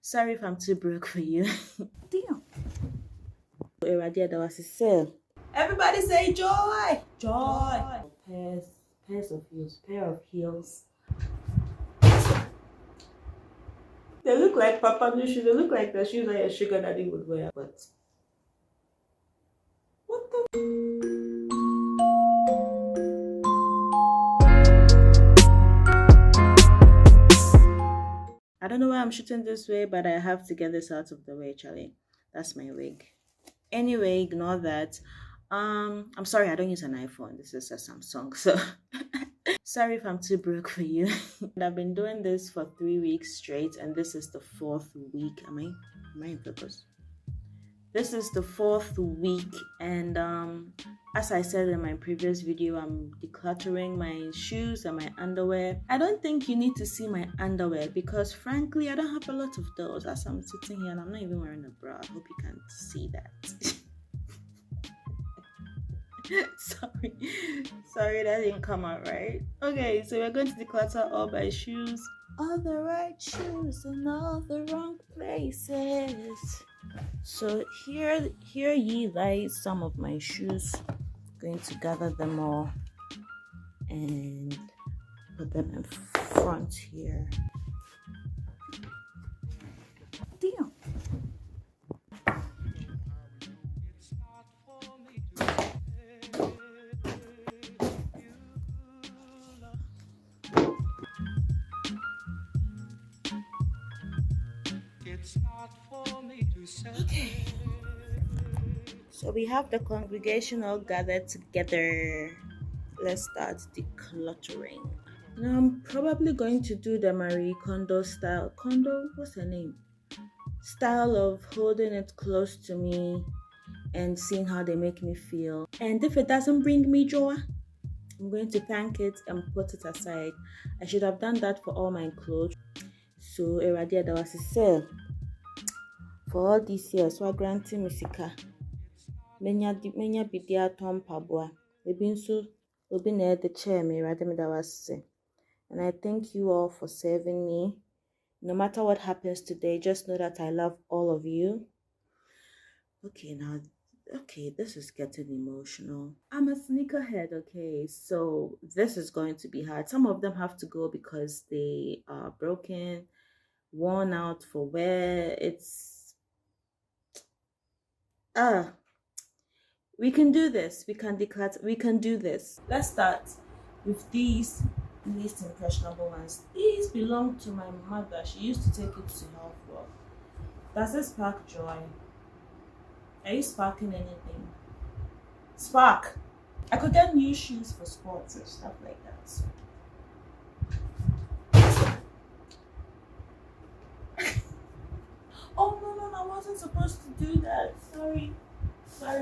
Sorry if I'm too broke for you. Damn. Eradia, there was a sale. Everybody say joy! Joy! Pairs of heels, pair of heels. They look like Papa new shoes. They look like the shoes that your sugar daddy would wear. But what the? I don't know why I'm shooting this way, but I have to get this out of the way, Charlie. That's my wig. Anyway, ignore that. I'm sorry, I don't use an iPhone. This is a Samsung, so sorry if I'm too broke for you. I've been doing this for 3 weeks straight, and this is the fourth week. Am I in focus? This is the fourth week, and as I said in my previous video, I'm decluttering my shoes and my underwear. I don't think you need to see my underwear because frankly I don't have a lot of those. As I'm sitting here and I'm not even wearing a bra. I hope you can see that. sorry that didn't come out right. Okay, so we're going to declutter all my shoes, all the right shoes in all the wrong places. So here ye lie some of my shoes. Going to gather them all and put them in front here. Damn. Okay. So we have the congregation all gathered together. Let's start decluttering. Now I'm probably going to do the Marie Kondo style. Kondo, what's her name? Style of holding it close to me and seeing how they make me feel. And if it doesn't bring me joy, I'm going to thank it and put it aside. I should have done that for all my clothes. So Eradia, there was a sale for all this year. So I granted me sika. Menya bidia tom pabwa. Ebi nso obi na the chair me Eradia me da was. And I thank you all for serving me. No matter what happens today, just know that I love all of you. Okay, this is getting emotional. I'm a sneakerhead, okay? So this is going to be hard. Some of them have to go because they are broken, worn out for wear. We can do this. We can do this. Let's start with these least impressionable ones. These belong to my mother. She used to take it to health work. Does this spark joy? Are you sparking anything? Spark! I could get new shoes for sports and stuff like that. Oh no, I wasn't supposed to do that. Sorry,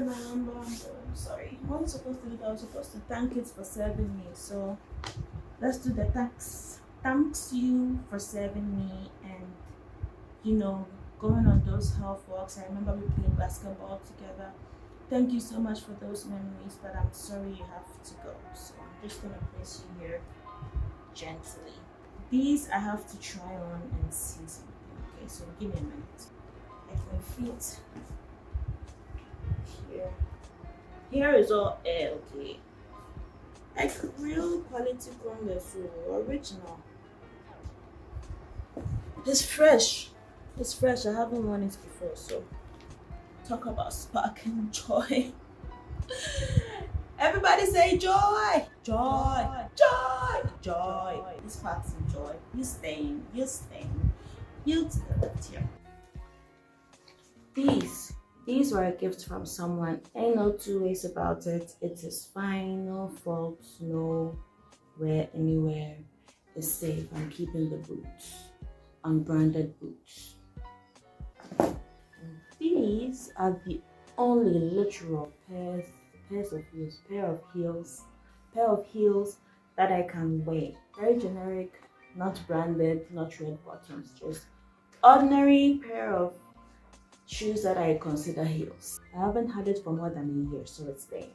my number. I'm sorry. I wasn't supposed to do that. I was supposed to thank it for serving me. So let's do the thanks. Thanks you for serving me and going on those health walks. I remember we played basketball together. Thank you so much for those memories, but I'm sorry you have to go. So I'm just gonna place you here gently. These I have to try on and see something. Okay, so give me a minute. Like my feet here. Here is all air, okay. Like real quality Converse, so original. It's fresh. It's fresh. I haven't worn it before, so talk about sparking joy. Everybody say joy! Joy! Joy! Joy! This part's in joy. You staying. You to the left here. These were a gift from someone. Ain't no two ways about it. It is fine, no faults, no wear anywhere. It's safe. I'm keeping the boots. Unbranded boots. These are the only literal pair of heels that I can wear. Very generic, not branded, not red bottoms, just ordinary pair of shoes that I consider heels. I haven't had it for more than a year, so it's staying.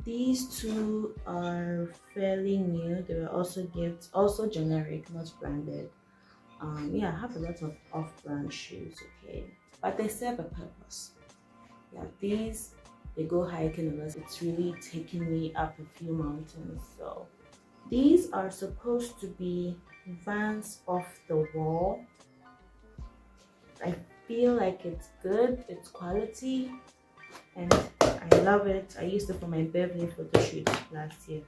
These two are fairly new. They were also gifts, also generic, not branded. Yeah, I have a lot of off-brand shoes, okay, but they serve a purpose. Yeah, these, they go hiking unless it's really taking me up a few mountains. So these are supposed to be Vans off the wall. I feel like it's good, it's quality, and I love it. I used it for my birthday photo shoot last year.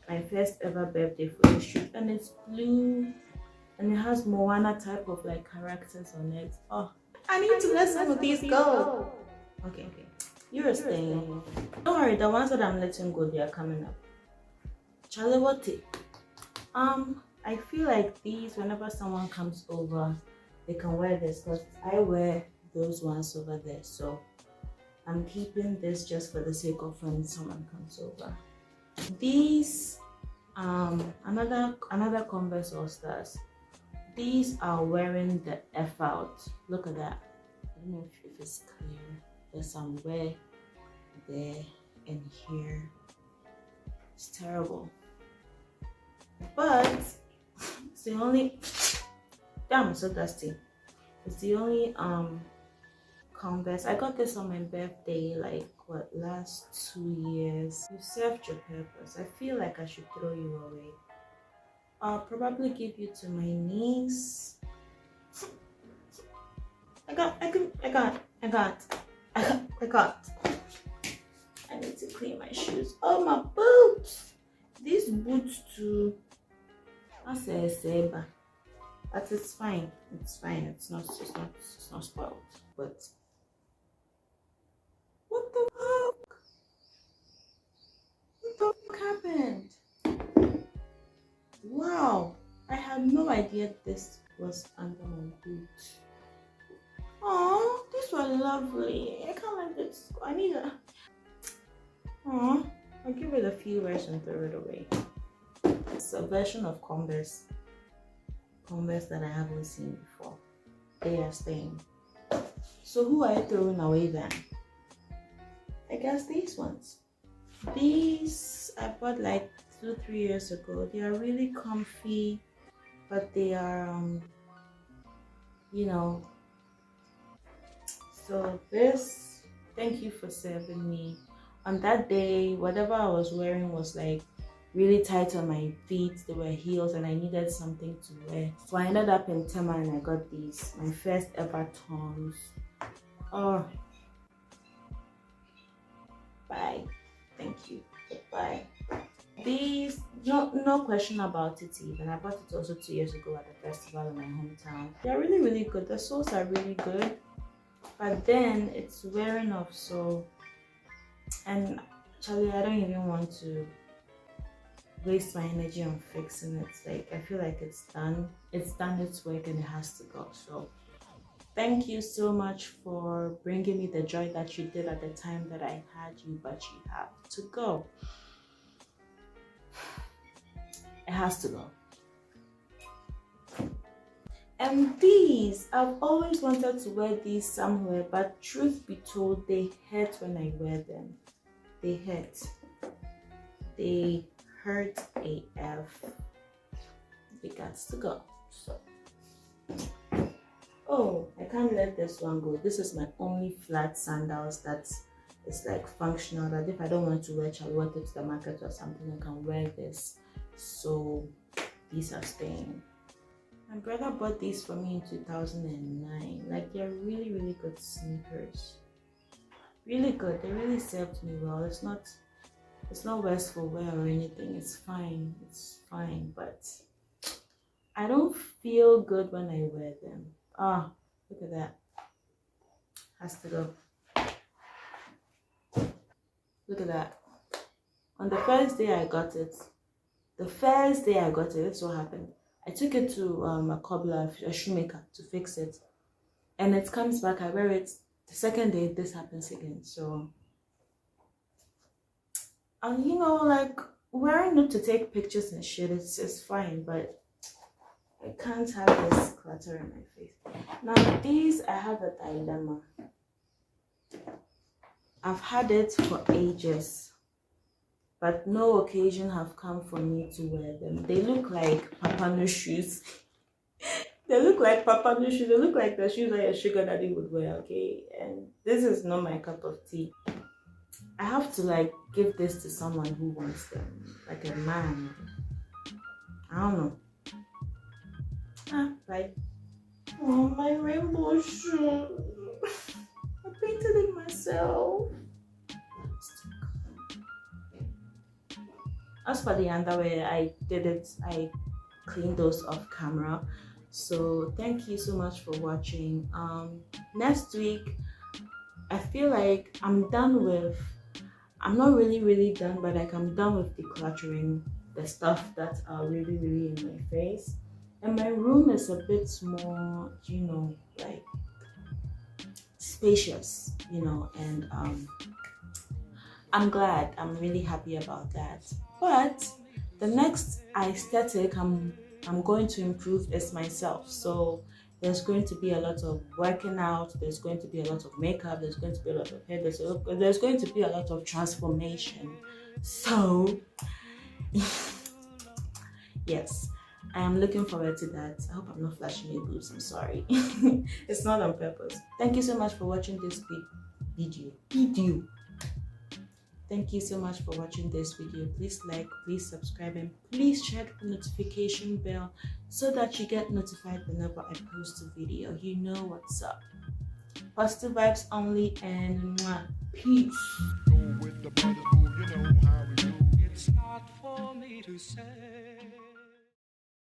My first ever birthday photo shoot, and it's blue and it has Moana type of like characters on it. Oh, I need to let some of these go. Okay, okay. You're staying. Don't worry, the ones that I'm letting go, they are coming up. Chalawati. I feel like these, whenever someone comes over, they can wear this because I wear those ones over there. So I'm keeping this just for the sake of when someone comes over. These, another Converse All Stars. These are wearing the F out. Look at that. I don't know if it's clear. There's some wear there and here. It's terrible. But it's the only, damn, I'm so dusty. It's the only Converse. I got this on my birthday like what, last 2 years. You served your purpose. I feel like I should throw you away. I'll probably give you to my niece. I got. I need to clean my shoes. Oh, my boots. These boots too. I say, but it's fine. It's fine. It's not spoiled. But what the fuck? What the fuck happened? Wow, I had no idea this was under my boot. Oh, these were lovely. I can't let this go. I need a. Oh, I'll give it a few wears and throw it away. It's a version of Converse that I haven't seen before. They are staying. So who are you throwing away then? I guess these ones. These I bought like 2-3 years ago. They are really comfy, but they are you know. So this, thank you for serving me. On that day, whatever I was wearing was like really tight on my feet. They were heels and I needed something to wear. So I ended up in Tema and I got these, my first ever Toms. Oh, bye. Thank you. Goodbye. These, no question about it even. I bought it also 2 years ago at the festival in my hometown. They're really, really good. The soles are really good. But then it's wearing off, so, and actually I don't even want to waste my energy on fixing it. Like, I feel like it's done its work and it has to go. So thank you so much for bringing me the joy that you did at the time that I had you, but you have to go. It has to go. And these, I've always wanted to wear these somewhere, but truth be told, they hurt when I wear them. They hurt. They hurt AF. They got to go. So, oh, I can't let this one go. This is my only flat sandals that is like functional, that if I don't want to wear Charlotte to the market or something, I can wear this. So these are staying. My brother bought these for me in 2009. Like, they're really, really good sneakers. Really good. They really served me well. It's not wasteful wear or anything. It's fine. It's fine. But I don't feel good when I wear them. Ah, look at that. Has to go. Look at that. On the first day I got it, this is what happened. I took it to a cobbler, a shoemaker, to fix it. And it comes back, I wear it. The second day, this happens again. So, and you know, like, wearing it to take pictures and shit, it's fine. But I can't have this clutter in my face. Now, these, I have a dilemma. I've had it for ages, but no occasion have come for me to wear them. They look like Papano shoes. They look like Papa no shoes. They look like the shoes that your sugar daddy would wear, okay? And this is not my cup of tea. I have to like give this to someone who wants them, like a man. I don't know. Like, oh, my rainbow shoes. I painted it myself. As for the underwear, I did it. I cleaned those off camera. So thank you so much for watching. Next week, I feel like I'm done with. I'm not really done, but like I'm done with decluttering the stuff that are really in my face. And my room is a bit more, like spacious, and I'm glad. I'm really happy about that. But the next aesthetic I'm going to improve is myself. So there's going to be a lot of working out, there's going to be a lot of makeup, there's going to be a lot of hair, there's going to be a lot of transformation. So yes, I am looking forward to that. I hope I'm not flashing your boobs. I'm sorry. It's not on purpose. Thank you so much for watching this video. Thank you so much for watching this video. Please like, please subscribe, and please check the notification bell so that you get notified whenever I post a video. You know what's up. Positive vibes only, and mwah, peace. It's not for me to say.